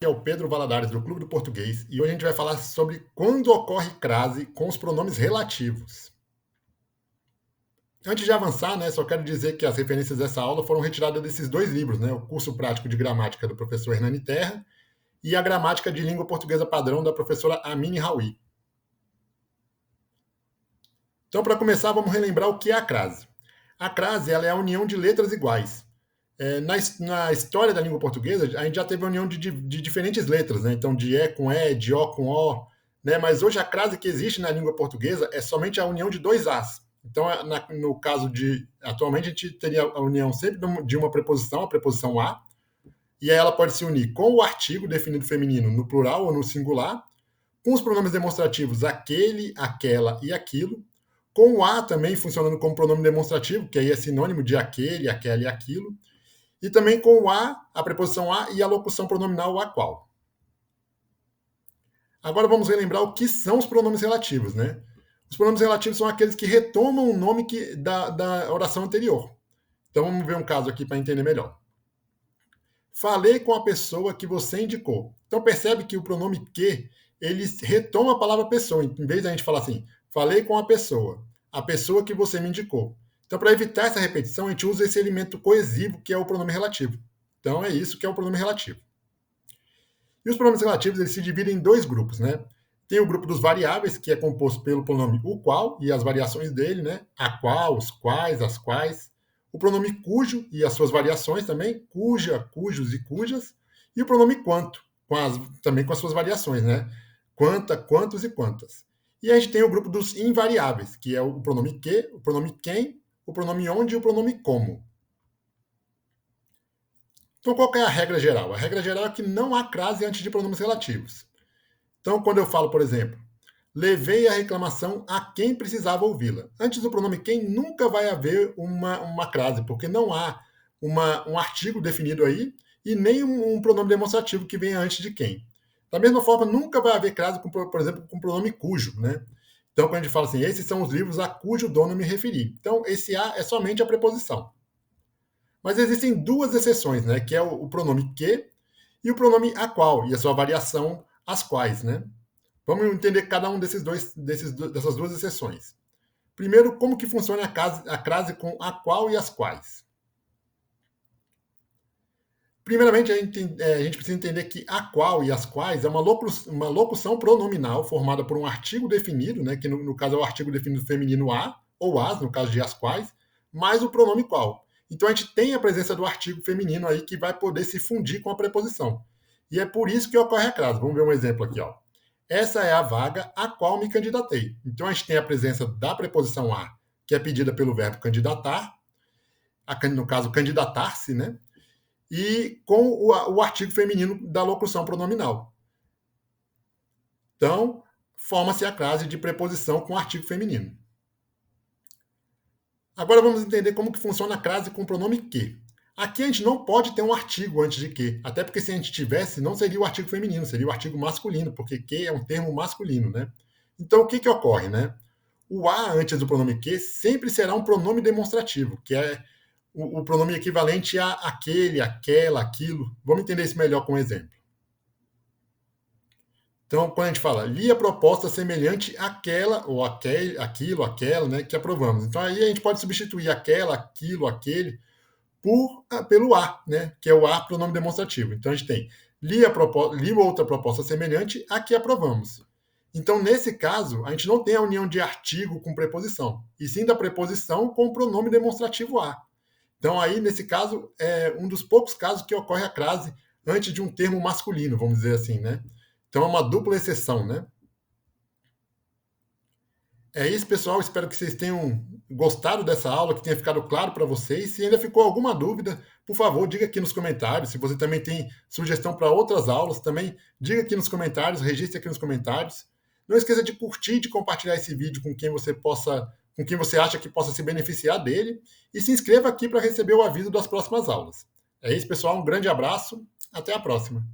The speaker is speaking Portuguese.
É o Pedro Valadares, do Clube do Português, e hoje a gente vai falar sobre quando ocorre crase com os pronomes relativos. Antes de avançar, só quero dizer que as referências dessa aula foram retiradas desses dois livros, o Curso Prático de Gramática do professor Hernani Terra e a Gramática de Língua Portuguesa Padrão da professora Amine Raui. Então, para começar, vamos relembrar o que é a crase. A crase ela é a união de letras iguais. Na história da língua portuguesa, a gente já teve a união de diferentes letras, então de E com E, de O com O, mas hoje a crase que existe na língua portuguesa é somente a união de dois As. Então, no caso de, atualmente, a gente teria a união sempre de uma preposição, a preposição a, e aí ela pode se unir com o artigo definido feminino no plural ou no singular, com os pronomes demonstrativos aquele, aquela e aquilo, com o a também funcionando como pronome demonstrativo, que aí é sinônimo de aquele, aquela e aquilo, e também com o a preposição a e a locução pronominal a qual. Agora vamos relembrar o que são os pronomes relativos, Os pronomes relativos são aqueles que retomam o nome da oração anterior. Então vamos ver um caso aqui para entender melhor. Falei com a pessoa que você indicou. Então percebe que o pronome que, ele retoma a palavra pessoa. Em vez de a gente falar assim, falei com a pessoa que você me indicou. Então, para evitar essa repetição, a gente usa esse elemento coesivo, que é o pronome relativo. Então, é isso que é o pronome relativo. E os pronomes relativos eles se dividem em dois grupos, Tem o grupo dos variáveis, que é composto pelo pronome o qual e as variações dele, A qual, os quais, as quais. O pronome cujo e as suas variações também, cuja, cujos e cujas. E o pronome quanto, também com as suas variações, Quanta, quantos e quantas. E a gente tem o grupo dos invariáveis, que é o pronome que, o pronome quem, o pronome onde e o pronome como. Então, qual é a regra geral? A regra geral é que não há crase antes de pronomes relativos. Então, quando eu falo, por exemplo, levei a reclamação a quem precisava ouvi-la. Antes do pronome quem, nunca vai haver uma crase, porque não há um artigo definido aí e nem um pronome demonstrativo que venha antes de quem. Da mesma forma, nunca vai haver crase, por exemplo, com o pronome cujo, Então, quando a gente fala assim, esses são os livros a cujo dono me referi. Então, esse a é somente a preposição. Mas existem duas exceções, que é o pronome que e o pronome a qual, e a sua variação as quais, Vamos entender cada um dessas duas exceções. Primeiro, como que funciona a crase com a qual e as quais. Primeiramente, a gente precisa entender que a qual e as quais é uma locução pronominal formada por um artigo definido, que no caso é o artigo definido feminino a, ou as, no caso de as quais, mais o pronome qual. Então a gente tem a presença do artigo feminino aí que vai poder se fundir com a preposição. E é por isso que ocorre a crase. Vamos ver um exemplo aqui, ó. Essa é a vaga a qual me candidatei. Então a gente tem a presença da preposição a, que é pedida pelo verbo candidatar, no caso candidatar-se, e com o artigo feminino da locução pronominal. Então, forma-se a crase de preposição com artigo feminino. Agora vamos entender como que funciona a crase com o pronome que. Aqui a gente não pode ter um artigo antes de que, até porque se a gente tivesse, não seria o artigo feminino, seria o artigo masculino, porque que é um termo masculino, Então, o que ocorre, O a antes do pronome que sempre será um pronome demonstrativo, que é o pronome equivalente a aquele, aquela, aquilo. Vamos entender isso melhor com um exemplo. Então, quando a gente fala, li a proposta semelhante àquela, ou aquilo, aquela, que aprovamos. Então, aí a gente pode substituir aquela, aquilo, aquele, pelo a, que é o a pronome demonstrativo. Então, a gente tem, li outra proposta semelhante à que aprovamos. Então, nesse caso, a gente não tem a união de artigo com preposição, e sim da preposição com o pronome demonstrativo a. Então, aí, nesse caso, é um dos poucos casos que ocorre a crase antes de um termo masculino, vamos dizer assim, Então, é uma dupla exceção, É isso, pessoal. Espero que vocês tenham gostado dessa aula, que tenha ficado claro para vocês. Se ainda ficou alguma dúvida, por favor, diga aqui nos comentários. Se você também tem sugestão para outras aulas, também diga aqui nos comentários, registre aqui nos comentários. Não esqueça de curtir e de compartilhar esse vídeo com quem você acha que possa se beneficiar dele. E se inscreva aqui para receber o aviso das próximas aulas. É isso, pessoal. Um grande abraço. Até a próxima.